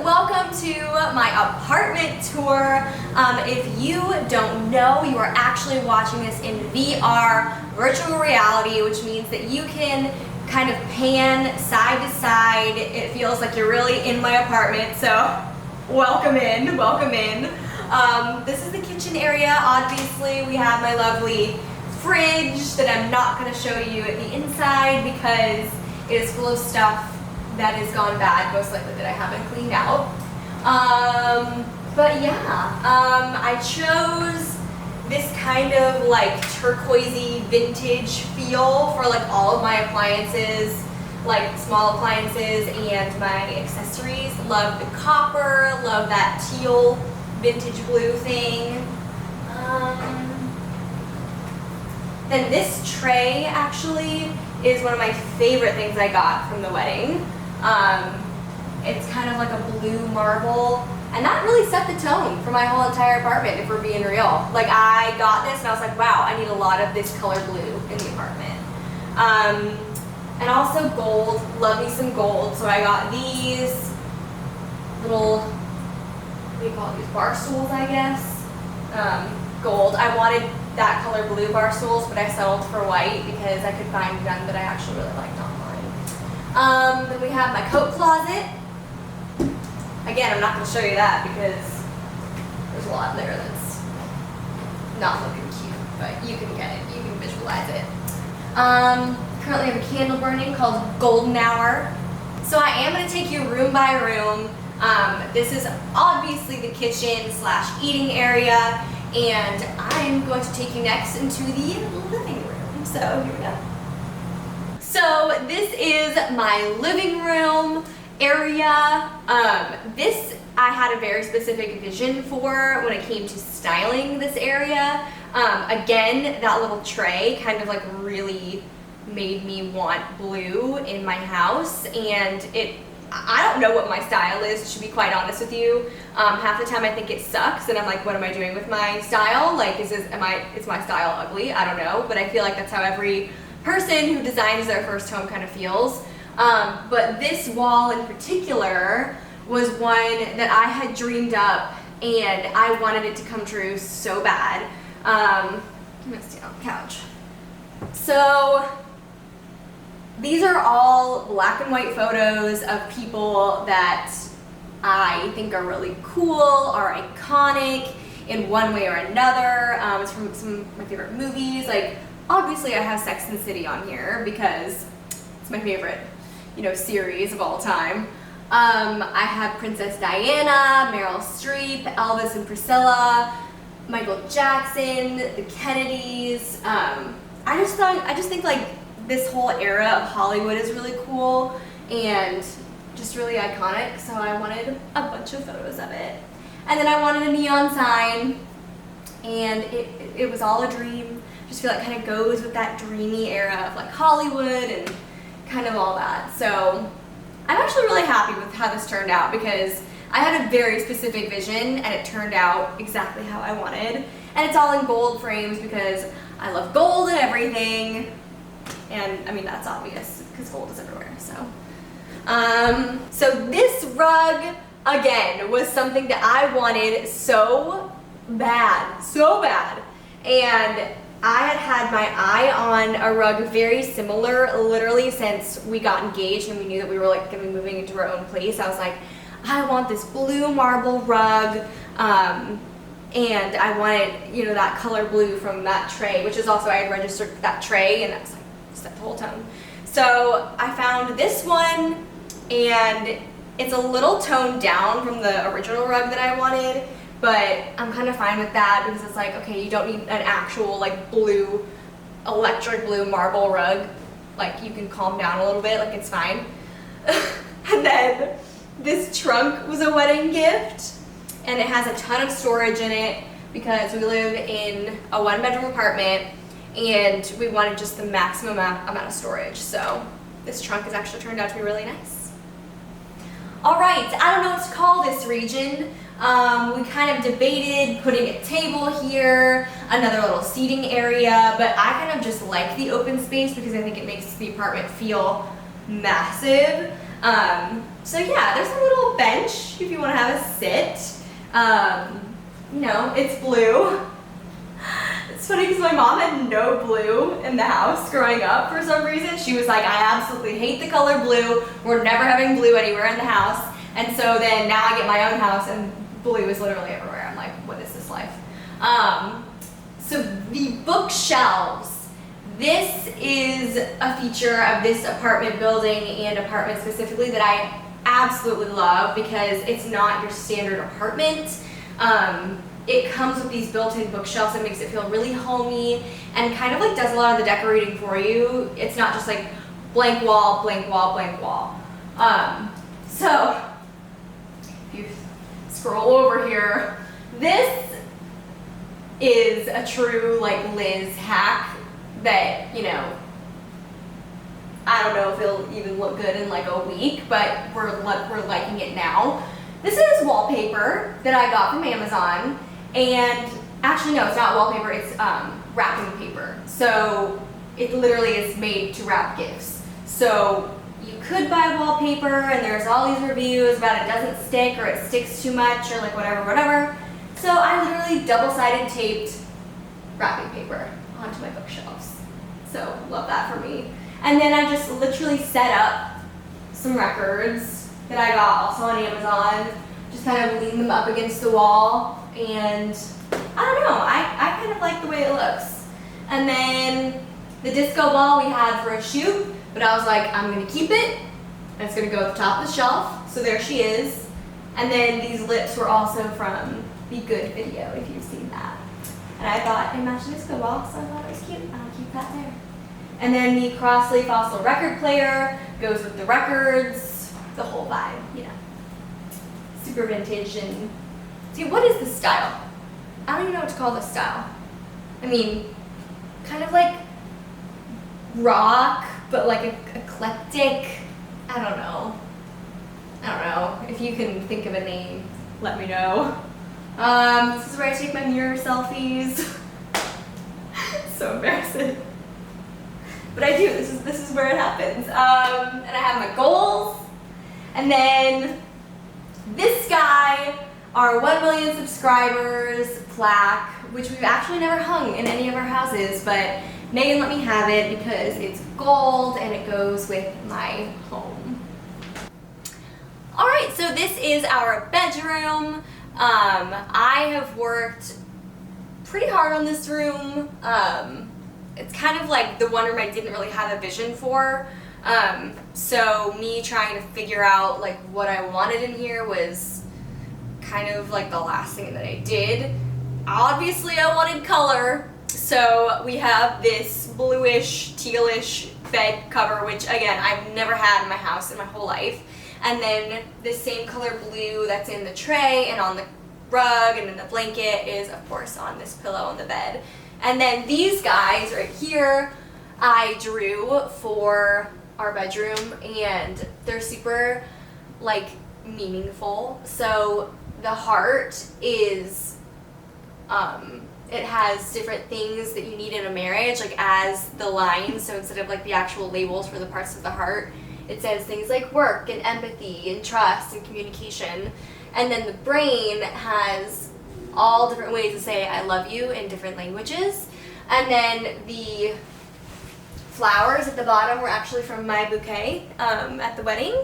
welcome to my apartment tour. If you don't know, you are actually watching this in VR, virtual reality, which means that you can kind of pan side to side. It feels like you're really in my apartment, so welcome in, welcome in. This is the kitchen area. Obviously, we have my lovely fridge that I'm not going to show you at the inside because it is full of stuff that has gone bad, most likely that I haven't cleaned out. But yeah, I chose this kind of like turquoisey vintage feel for like all of my appliances, like small appliances and my accessories. Love the copper, love that teal vintage blue thing. Then this tray actually is one of my favorite things I got from the wedding. It's kind of like a blue marble, and that really set the tone for my whole entire apartment, if we're being real. Like, I got this and I was like, wow, I need a lot of this color blue in the apartment. And also gold, love me some gold. So I got these little, what do you call these, bar stools, I guess? Gold. I wanted that color blue bar stools, but I settled for white because I could find none that I actually really liked online. Then we have my coat closet. Again, I'm not going to show you that because there's a lot in there that's not looking cute, but you can get it, you can visualize it. Currently have a candle burning called Golden Hour. So I am going to take you room by room. This is obviously the kitchen / eating area, and I'm going to take you next into the living room. So here we go. So this is my living room area. This I had a very specific vision for when it came to styling this area. Again, that little tray kind of like really made me want blue in my house, and I don't know what my style is, to be quite honest with you. Half the time I think it sucks and I'm like, what am I doing with my style? Like, is my style ugly? I don't know, but I feel like that's how every person who designs their first home kind of feels. But this wall in particular was one that I had dreamed up and I wanted it to come true so bad. I'm gonna stay on the couch. So these are all black and white photos of people that I think are really cool, are iconic in one way or another. It's from some of my favorite movies. Like, obviously I have Sex and the City on here because it's my favorite, series of all time. I have Princess Diana, Meryl Streep, Elvis and Priscilla, Michael Jackson, the Kennedys. I just think like this whole era of Hollywood is really cool and just really iconic, so I wanted a bunch of photos of it. And then I wanted a neon sign, and it was all a dream. Just feel like kind of goes with that dreamy era of like Hollywood and kind of all that. So I'm actually really happy with how this turned out because I had a very specific vision and it turned out exactly how I wanted. And it's all in gold frames because I love gold and everything. And I mean, that's obvious because gold is everywhere, so. So this rug, again, was something that I wanted so bad. And I had my eye on a rug very similar literally since we got engaged and we knew that we were like gonna be moving into our own place. I was like, I want this blue marble rug. And I wanted, that color blue from that tray, which is also, I had registered that tray and I was like, set the whole tone. So I found this one, and it's a little toned down from the original rug that I wanted, but I'm kind of fine with that because it's like, okay, you don't need an actual like blue, electric blue marble rug. Like, you can calm down a little bit, like it's fine. And then this trunk was a wedding gift, and it has a ton of storage in it because we live in a 1-bedroom apartment and we wanted just the maximum amount of storage. So this trunk has actually turned out to be really nice. All right, I don't know what to call this region. We kind of debated putting a table here, another little seating area, but I kind of just like the open space because I think it makes the apartment feel massive. So yeah, there's a little bench if you you want to have a sit. You know, it's blue. It's funny because my mom had no blue in the house growing up for some reason. She was like, I absolutely hate the color blue. We're never having blue anywhere in the house. And so then now I get my own house and blue is literally everywhere. I'm like, what is this life? So the bookshelves. This is a feature of this apartment building and apartment specifically that I absolutely love because it's not your standard apartment. It comes with these built-in bookshelves that makes it feel really homey and kind of like does a lot of the decorating for you. It's not just like blank wall, blank wall, blank wall. So if you scroll over here, this is a true like Liz hack that, you know, I don't know if it'll even look good in like a week, but we're liking it now. This is wallpaper that I got from Amazon, and actually no, it's not wallpaper, it's wrapping paper. So it literally is made to wrap gifts. So you could buy wallpaper, and there's all these reviews about it doesn't stick or it sticks too much or like whatever. So I literally double-sided taped wrapping paper onto my bookshelves. So love that for me. And then I just literally set up some records that I got also on Amazon, just kind of lean them up against the wall, and I don't know, I kind of like the way it looks. And then the disco ball we had for a shoot, but I was like, I'm gonna keep it, and it's gonna go at the top of the shelf, so there she is. And then these lips were also from the Good video, if you've seen that. And I thought it matched the disco ball, so I thought it was cute, I'll keep that there. And then the Crossley Fossil record player goes with the records, the whole vibe, you know. Super vintage. And see, what is the style? I don't even know what to call this style. I mean, kind of like rock, but like eclectic. I don't know. If you can think of a name, let me know. This is where I take my mirror selfies. So embarrassing. But I do, this is where it happens. And I have my goals. And then this guy, our 1 million subscribers plaque, which we've actually never hung in any of our houses, but Megan let me have it because it's gold and it goes with my home. All right, so this is our bedroom. I have worked pretty hard on this room. It's kind of like the one room I didn't really have a vision for. So me trying to figure out like what I wanted in here was kind of like the last thing that I did. Obviously I wanted color, so we have this bluish, tealish bed cover, which again, I've never had in my house in my whole life. And then the same color blue that's in the tray and on the rug and in the blanket is of course on this pillow on the bed. And then these guys right here, I drew for our bedroom, and they're super like meaningful. So the heart is, it has different things that you need in a marriage, like as the lines. So instead of like the actual labels for the parts of the heart, it says things like work and empathy and trust and communication. And then the brain has all different ways to say I love you in different languages. And then the flowers at the bottom were actually from my bouquet at the wedding.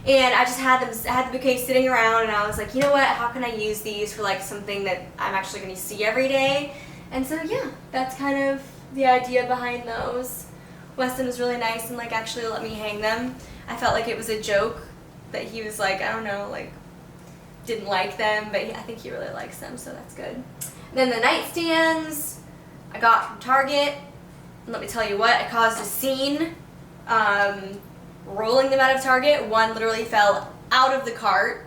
And I just had the bouquet sitting around, and I was like, you know what, how can I use these for like something that I'm actually going to see every day? And so yeah, that's kind of the idea behind those. Weston was really nice and like actually let me hang them. I felt like it was a joke that he was like, I don't know, like didn't like them, but I think he really likes them, so that's good. And then the nightstands I got from Target. And let me tell you what, I caused a scene rolling them out of Target. One literally fell out of the cart,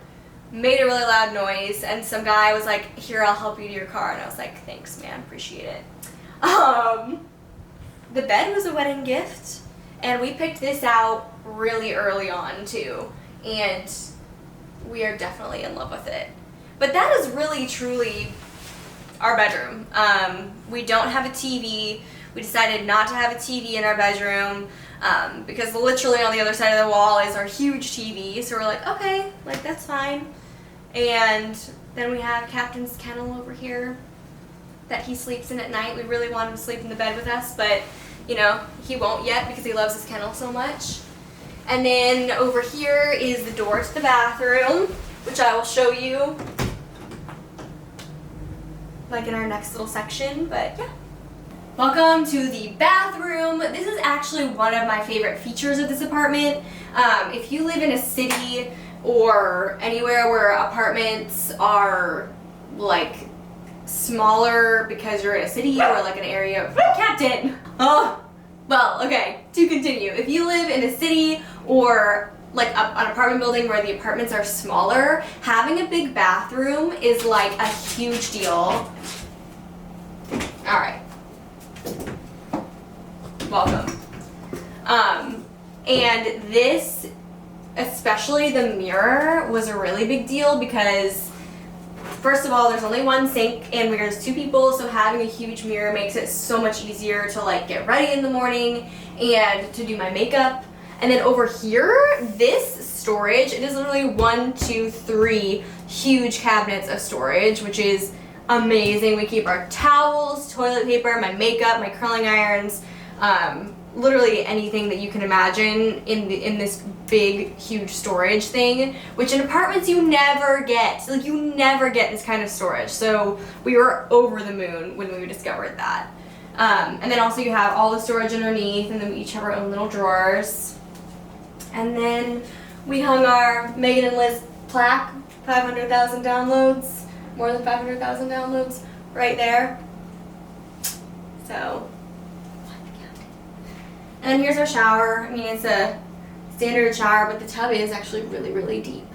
made a really loud noise, and some guy was like, here, I'll help you to your car. And I was like, thanks, man, appreciate it. The bed was a wedding gift, and we picked this out really early on too, and we are definitely in love with it. But that is really truly our bedroom. We don't have a TV. We decided not to have a TV in our bedroom because literally on the other side of the wall is our huge TV. So we're like, okay, like that's fine. And then we have Captain's kennel over here that he sleeps in at night. We really want him to sleep in the bed with us, but you know, he won't yet because he loves his kennel so much. And then over here is the door to the bathroom, which I will show you like in our next little section, but yeah. Welcome to the bathroom. This is actually one of my favorite features of this apartment. If you live in a city or anywhere where apartments are like smaller because you're in a city or like an area of Captain. Oh, well, okay, to continue. If you live in a city or like an apartment building where the apartments are smaller, having a big bathroom is like a huge deal. All right. Welcome. And this, especially the mirror, was a really big deal because first of all, there's only one sink and there's 2 people, so having a huge mirror makes it so much easier to like get ready in the morning and to do my makeup. And then over here, this storage, it is literally 1, 2, 3 huge cabinets of storage, which is amazing. We keep our towels, toilet paper, my makeup, my curling irons, literally anything that you can imagine in this big, huge storage thing, which in apartments you never get. Like, you never get this kind of storage. So we were over the moon when we discovered that. And then also you have all the storage underneath, and then we each have our own little drawers. And then we hung our Megan and Liz plaque, 500,000 downloads, more than 500,000 downloads, right there. So, and then here's our shower. I mean, it's a standard shower, but the tub is actually really, really deep.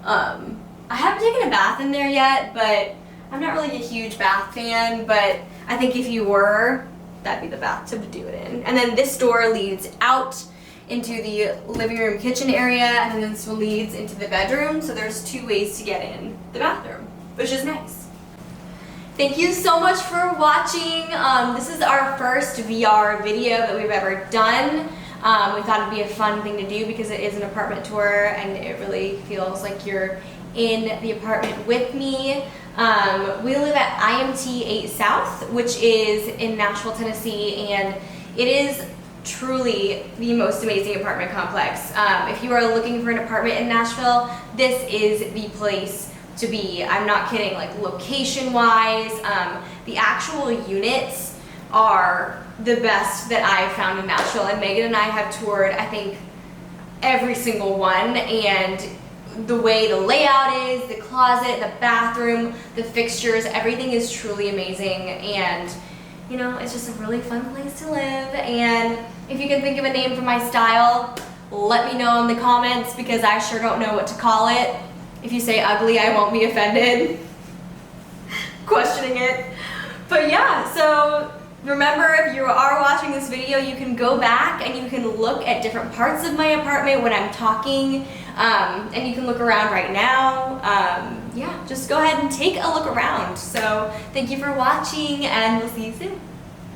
I haven't taken a bath in there yet, but I'm not really a huge bath fan, but I think if you were, that'd be the bathtub to do it in. And then this door leads out into the living room kitchen area, and then this one leads into the bedroom, so there's 2 ways to get in the bathroom, which is nice. Thank you so much for watching. This is our first VR video that we've ever done. We thought it'd be a fun thing to do because it is an apartment tour and it really feels like you're in the apartment with me. We live at IMT 8 South, which is in Nashville, Tennessee, and it is truly the most amazing apartment complex. If you are looking for an apartment in Nashville, this is the place to be. I'm not kidding, like location-wise, the actual units are the best that I've found in Nashville, and Megan and I have toured, I think, every single one, and the way the layout is, the closet, the bathroom, the fixtures, everything is truly amazing, and you know, it's just a really fun place to live. And if you can think of a name for my style, let me know in the comments because I sure don't know what to call it. If you say ugly, I won't be offended. Questioning it. But yeah, so remember, if you are watching this video, you can go back and you can look at different parts of my apartment when I'm talking, and you can look around right now. Yeah, just go ahead and take a look around. So thank you for watching, and we'll see you soon.